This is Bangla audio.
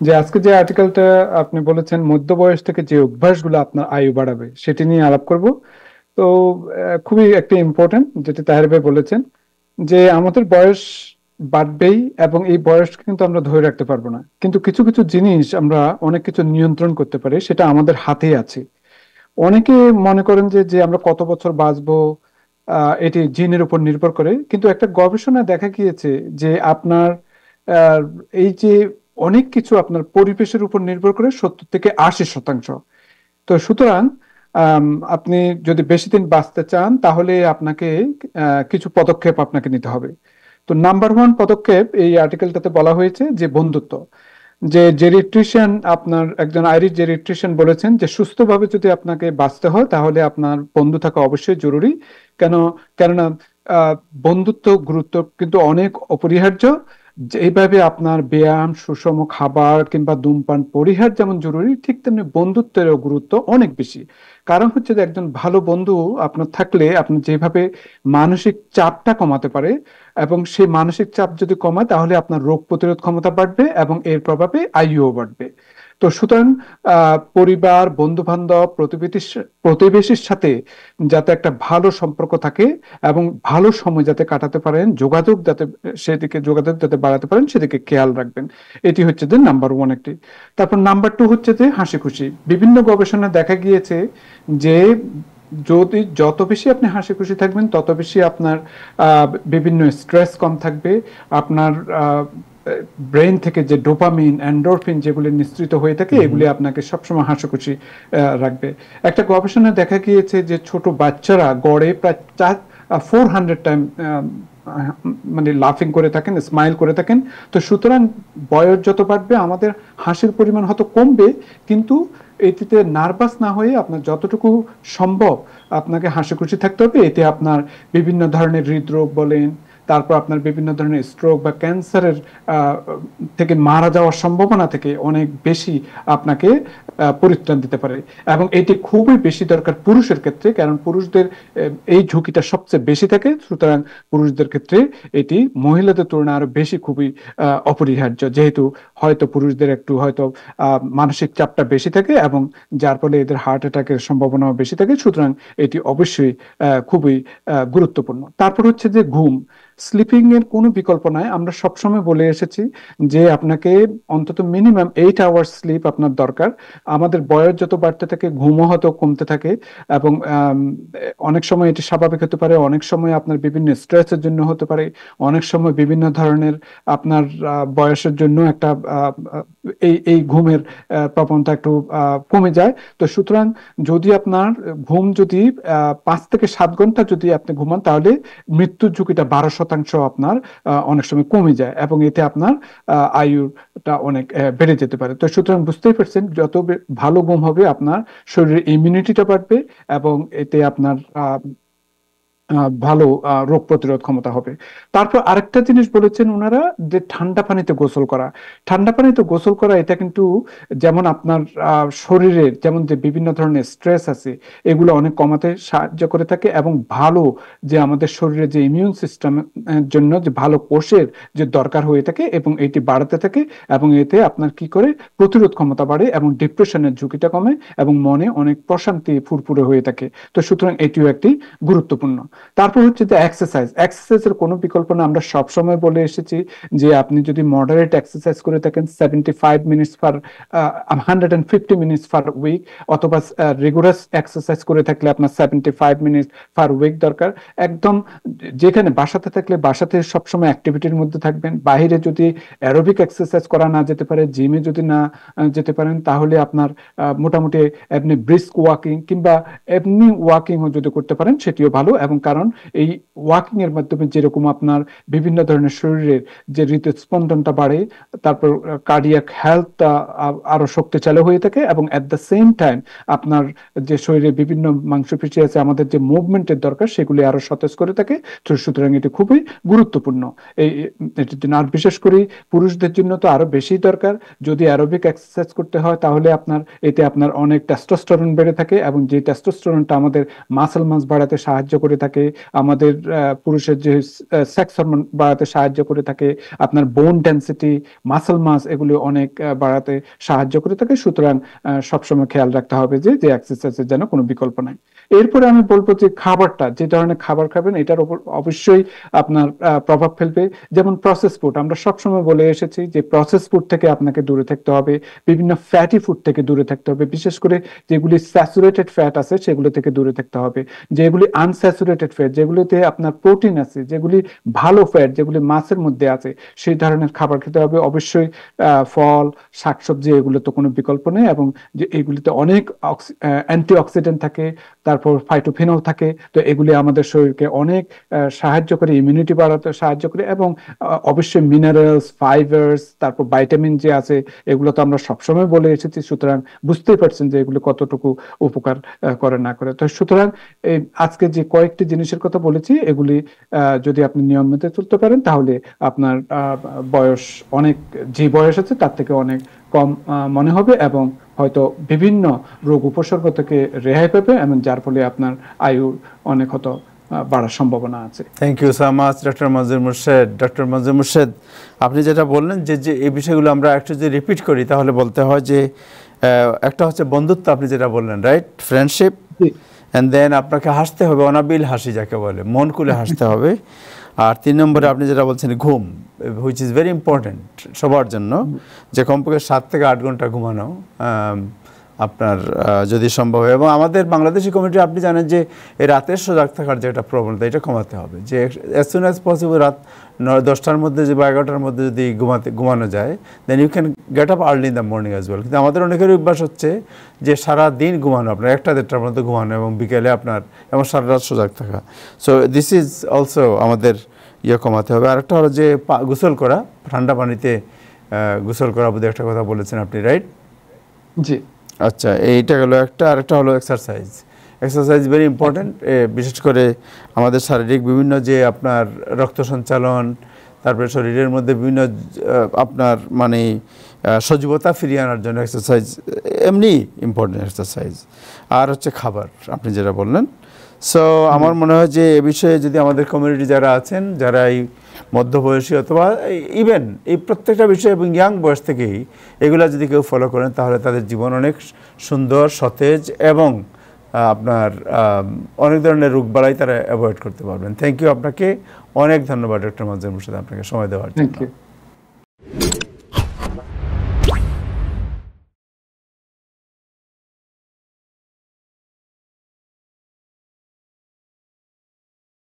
যে আজকে যে আর্টিকেলটা আপনি বলেছেন মধ্য বয়স থেকে যে অভ্যাসগুলো আপনার আয়ু বাড়াবে সেটি নিয়ে আলাপ করব। তো খুবই একটা ইম্পর্টেন্ট যেটি তাহের ভাই বলেছেন যে আমাদের বয়স বাড়বেই এবং এই বয়সকে কিন্তু আমরা ধরে রাখতে পারবো না, কিন্তু কিছু কিছু জিনিস আমরা অনেক কিছু নিয়ন্ত্রণ করতে পারি, সেটা আমাদের হাতেই আছে। অনেকে মনে করেন যে যে আমরা কত বছর বাঁচবো এটি জিনের উপর নির্ভর করে, কিন্তু একটা গবেষণায় দেখা গিয়েছে যে আপনার আহ, এই যে অনেক কিছু আপনার পরিবেশের উপর নির্ভর করে 70 থেকে 80%। তো সুতরাং আম, আপনি যদি বেশি দিন বাঁচতে চান তাহলে আপনাকে কিছু পদক্ষেপ আপনাকে নিতে হবে। তো নাম্বার ওয়ান পদক্ষেপ এই আর্টিকেলটাতে বলা হয়েছে যে বন্ধুত্ব। যে জেরিট্রিশিয়ান, আপনার একজন আইরিশ জেরিট্রিশিয়ান বলেছেন যে সুস্থভাবে যদি আপনাকে বাঁচতে হয় তাহলে আপনার বন্ধু থাকা অবশ্যই জরুরি। কেন? কেননা আহ, বন্ধুত্ব গুরুত্ব কিন্তু অনেক অপরিহার্য। এইভাবে আপনার ব্যায়াম, সুষম খাবার কিংবা ধূমপান পরিহার যেমন জরুরি, ঠিক তেমনি বন্ধুত্বেরও গুরুত্ব অনেক বেশি। কারণ হচ্ছে যে একজন ভালো বন্ধু আপনার থাকলে আপনি যেভাবে মানসিক চাপটা কমাতে পারে, এবং সেই মানসিক চাপ যদি কমায় তাহলে আপনার রোগ প্রতিরোধ ক্ষমতা বাড়বে এবং এর প্রভাবে আয়ুও বাড়বে। তো সুতরাং পরিবার, বন্ধু বান্ধব, প্রতিবেশীর সাথে যাতে একটা ভালো সম্পর্ক থাকে এবং ভালো সময় যাতে কাটাতে পারেন, যোগাযোগ যাতে সেদিকে যোগাযোগ যাতে বাড়াতে পারেন সেদিকে খেয়াল রাখবেন। এটি হচ্ছে যে নাম্বার ওয়ান একটি। তারপর নাম্বার টু হচ্ছে যে হাসি খুশি। বিভিন্ন গবেষণায় দেখা গিয়েছে যে যদি যত বেশি আপনি হাসি খুশি থাকবেন তত বেশি আপনার বিভিন্ন স্ট্রেস কম থাকবে। আপনার ব্রেন থেকে যে ডোপামিন, এন্ডোরফিন যেগুলি নিঃসৃত হয়ে থাকে, হুম হুম। এগুলি আপনাকে সবসময় হাসি খুশি রাখবে। একটা গবেষণায় দেখা গিয়েছে যে ছোট বাচ্চারা গড়ে প্রায় 400 টাইম মানে লাফিং করে থাকেন, স্মাইল করে থাকেন। তো সুতরাং বয়স যত বাড়বে আমাদের হাসির পরিমাণ হয়তো কমবে, কিন্তু এটিতে নার্ভাস না হয়ে আপনার যতটুকু সম্ভব আপনাকে হাসি খুশি থাকতে হবে। এতে আপনার বিভিন্ন ধরনের হৃদরোগ বলেন, তারপর আপনার বিভিন্ন ধরনের স্ট্রোক বা ক্যান্সারের আহ, থেকে মারা যাওয়ার সম্ভাবনা থেকে অনেক বেশি আপনাকে পরিত্রাণ দিতে পারে। এবং এটি খুবই বেশি দরকার পুরুষের ক্ষেত্রে, কারণ পুরুষদের এই ঝুঁকিটা সবচেয়ে বেশি থাকে। সুতরাং পুরুষদের ক্ষেত্রে এটি মহিলাদের তুলনায় আরো বেশি খুবই অপরিহার্য, যেহেতু হয়তো পুরুষদের একটু হয়তো মানসিক চাপটা বেশি থাকে এবং যার ফলে এদের হার্ট অ্যাটাকের সম্ভাবনাও বেশি থাকে। সুতরাং এটি অবশ্যই খুবই গুরুত্বপূর্ণ। তারপর হচ্ছে যে ঘুম। স্লিপিং এর কোনো বিকল্প নাই। আমরা সবসময় বলে এসেছি যে আপনাকে অন্তত মিনিমাম 8 আওয়ার্স স্লিপ আপনার দরকার। আমাদের বয়স যত বাড়তে থাকে ঘুমও হয়তো কমতে থাকে, এবং অনেক সময় এটি স্বাভাবিক হতে পারে, অনেক সময় আপনার বিভিন্ন স্ট্রেসের জন্য হতে পারে, অনেক সময় বিভিন্ন ধরনের আপনার বয়সের জন্য একটা এই এই ঘুমের প্রবণতা একটু কমে যায়। তো সুতরাং যদি আপনার ঘুম যদি 5 থেকে 7 ঘন্টা যদি আপনি ঘুমান তাহলে মৃত্যুর ঝুঁকিটা 12% আপনার অনেক সময় কমে যায়, এবং এতে আপনার আয়ুটা অনেক বেড়ে যেতে পারে। তো সুতরাং বুঝতেই পারছেন যত ভালো ঘুম হবে আপনার শরীরের ইমিউনিটিটা বাড়বে, এবং এতে আপনার ভালো রোগ প্রতিরোধ ক্ষমতা হবে। তারপর আরেকটা জিনিস বলেছেন ওনারা, যে ঠান্ডা পানিতে গোসল করা। ঠান্ডা পানিতে গোসল করা এটা কিন্তু যেমন আপনার শরীরের যেমন যে বিভিন্ন ধরনের স্ট্রেস আছে এগুলো অনেক কমাতে সাহায্য করে থাকে, এবং ভালো যে আমাদের শরীরে যে ইমিউন সিস্টেম জন্য যে ভালো কোষের যে দরকার হয়ে থাকে এবং এটি বাড়াতে থাকে, এবং এতে আপনার কি করে প্রতিরোধ ক্ষমতা বাড়ে এবং ডিপ্রেশনের ঝুঁকিটা কমে এবং মনে অনেক প্রশান্তি ফুরফুরে হয়ে থাকে। তো সুতরাং এটিও একটি গুরুত্বপূর্ণ। তারপর হচ্ছে যে এক্সারসাইজ। এক্সারসাইজের কোনো বিকল্প না। আমরা সবসময় বলে এসেছি যে আপনি যদি মডারেট এক্সারসাইজ করে থাকেন 75 minutes per 150 minutes per week, অথবা রিগুলাস এক্সারসাইজ করে থাকলে আপনার 75 মিনিট পার উইক দরকার। একদম যেখানে বাসাতে থাকলে বাসাতে সবসময় অ্যাক্টিভিটির মধ্যে থাকবেন। বাইরে যদি অ্যারোবিক এক্সারসাইজ করা না যেতে পারে, জিমে যদি না যেতে পারেন, তাহলে আপনার মোটামুটি এমনি ব্রিস্ক ওয়াকিং কিংবা এমনি ওয়াকিংও যদি করতে পারেন সেটিও ভালো। এবং কারণ এই ওয়াকিং এর মাধ্যমে যেরকম আপনার বিভিন্ন ধরনের শরীরের যে হৃদস্পন্দনটা বাড়ে, তারপর কার্ডিয়াক হেলথটা আরো শক্তিশালী হয়ে থাকে, এবং এট দ্য সেম টাইম আপনার যে শরীরে বিভিন্ন মাংসপেশি আছে আমাদের যে মুভমেন্টের দরকার সেগুলি আরো সতেজ করে থাকে। তো সুতরাং এটি খুবই গুরুত্বপূর্ণ এই এটির জন্য। আর বিশেষ করে পুরুষদের জন্য তো আরো বেশি দরকার। যদি অ্যারোবিক এক্সারসাইজ করতে হয় তাহলে আপনার এতে আপনার অনেক টেস্টোস্টেরন বেড়ে থাকে, এবং যে টেস্টোস্টেরনটা আমাদের মাসল মাস বাড়াতে সাহায্য করে থাকে। থাকে, আমাদের পুরুষের যে সেক্স হরমোন বাড়াতে সাহায্য করে থাকে, আপনার বোন ডেন্সিটি, মাসল মাস এগুলো অনেক বাড়াতে সাহায্য করে থাকে। সুতরাং সবসময় খেয়াল রাখতে হবে যে যে এক্সারসাইজের যেন কোনো বিকল্প নাই। এরপরে আমি বলবো যে খাবারটা, যে ধরনের খাবার খাবেন এটার উপর অবশ্যই আপনার প্রভাব ফেলবে। যেমন প্রসেস ফুড, আমরা সবসময় বলে এসেছি যে প্রসেস ফুড থেকে আপনাকে দূরে থাকতে হবে, বিভিন্ন ফ্যাটি ফুড থেকে দূরে থাকতে হবে, বিশেষ করে যেগুলি স্যাচুরেটেড ফ্যাট আছে সেগুলো থেকে দূরে থাকতে হবে। যেগুলি আনস্যাচুরেটেড ফ্যাট, যেগুলিতে আপনার প্রোটিন আছে, যেগুলি ভালো ফ্যাট, যেগুলি মাছের মধ্যে আছে, সেই ধরনের খাবার খেতে হবে অবশ্যই। ফল, শাকসবজি, এগুলো তো কোনো বিকল্প নেই, এবং যে এগুলিতে অনেক অ্যান্টিঅক্সিডেন্ট থাকে, তারপর ফাইটোফিনল থাকে। তো এগুলি আমাদের শরীরকে অনেক সাহায্য করে, ইমিউনিটি বাড়াতে সাহায্য করে, এবং অবশ্যই মিনারেলস, ফাইবার্স, তারপর ভাইটামিন যে আছে এগুলো তো আমরা সবসময় বলে এসেছি। সুতরাং বুঝতেই পারছেন যে এগুলো কতটুকু উপকার করে না করে। তো সুতরাং এই আজকে যে কয়েকটি জিনিসের কথা বলেছি, এগুলি যদি আপনি নিয়ম মেনে চলতে পারেন তাহলে আপনার বয়স অনেক, যে বয়স আছে তার থেকে অনেক কম মনে হবে, এবং হয়তো বিভিন্ন রোগ উপসর্গ থেকে রেহাই পাবে, এবং যার ফলে আপনার আয়ু অনেক হয়তো বাড়ার সম্ভাবনা আছে। Thank you so much doctor Manzoor Murshed. Doctor Manzoor Murshed, আপনি যেটা বললেন যে যে এই বিষয়গুলো আমরা একটু যদি রিপিট করি তাহলে বলতে হয় যে একটা হচ্ছে বন্ধুত্ব, আপনি যেটা বললেন, রাইট, ফ্রেন্ডশিপ, অ্যান্ড দেন আপনাকে হাসতে হবে, অনাবিল হাসি যাকে বলে, মন খুলে হাসতে হবে। আর 3 নম্বরে আপনি যেটা বলছেন ঘুম, হুইচ ইজ ভেরি ইম্পর্টেন্ট সবার জন্য, যে কমপক্ষে 7 থেকে 8 ঘন্টা ঘুমানো আপনার যদি সম্ভব হয়। এবং আমাদের বাংলাদেশি কমিউনিটি আপনি জানেন যে এই রাতের সজাগ থাকার যে একটা প্রবণতা, এটা কমাতে হবে। যে অ্যাজ সুন অ্যাজ পসিবল রাত 10টার মধ্যে যে বা 11টার মধ্যে যদি ঘুমানো যায়, then you can get up early in the morning as well. কিন্তু আমাদের অনেকের অভ্যাস হচ্ছে যে সারা দিন ঘুমানো, আপনার 1টা-1:30টার মধ্যে ঘুমানো, এবং বিকেলে আপনার এবং সারা রাত সজাগ থাকা। সো দিস ইজ অলসো আমাদের কমাতে হবে। আরেকটা হলো যে গোসল করা, ঠান্ডা পানিতে গোসল করা বোধহয় একটা কথা বলেছেন আপনি, রাইট? জি, আচ্ছা, এইটা গেলো একটা। আরেকটা হলো এক্সারসাইজ। এক্সারসাইজ ভেরি ইম্পর্টেন্ট, বিশেষ করে আমাদের শারীরিক বিভিন্ন যে আপনার রক্ত সঞ্চালন, তারপরে শরীরের মধ্যে বিভিন্ন আপনার মানে সজীবতা ফিরিয়ে আনার জন্য এক্সারসাইজ এমনি ইম্পর্টেন্ট এক্সারসাইজ। আর হচ্ছে খাবার, আপনি যেটা বললেন। সো আমার মনে হয় যে এ বিষয়ে যদি আমাদের কমিউনিটি যারা আছেন, যারা এই মধ্যবয়সী অথবা ইভেন এই প্রত্যেকটা বিষয় এবং ইয়াং বয়স থেকেই এগুলা যদি কেউ ফলো করেন তাহলে তাদের জীবন অনেক সুন্দর, সতেজ, এবং আপনার অনেক ধরনের রোগবালাই তারা অ্যাভয়েড করতে পারবেন। থ্যাংক ইউ, আপনাকে অনেক ধন্যবাদ ডক্টর মনজুর মুর্শেদ, আপনাকে সময় দেওয়ার জন্য।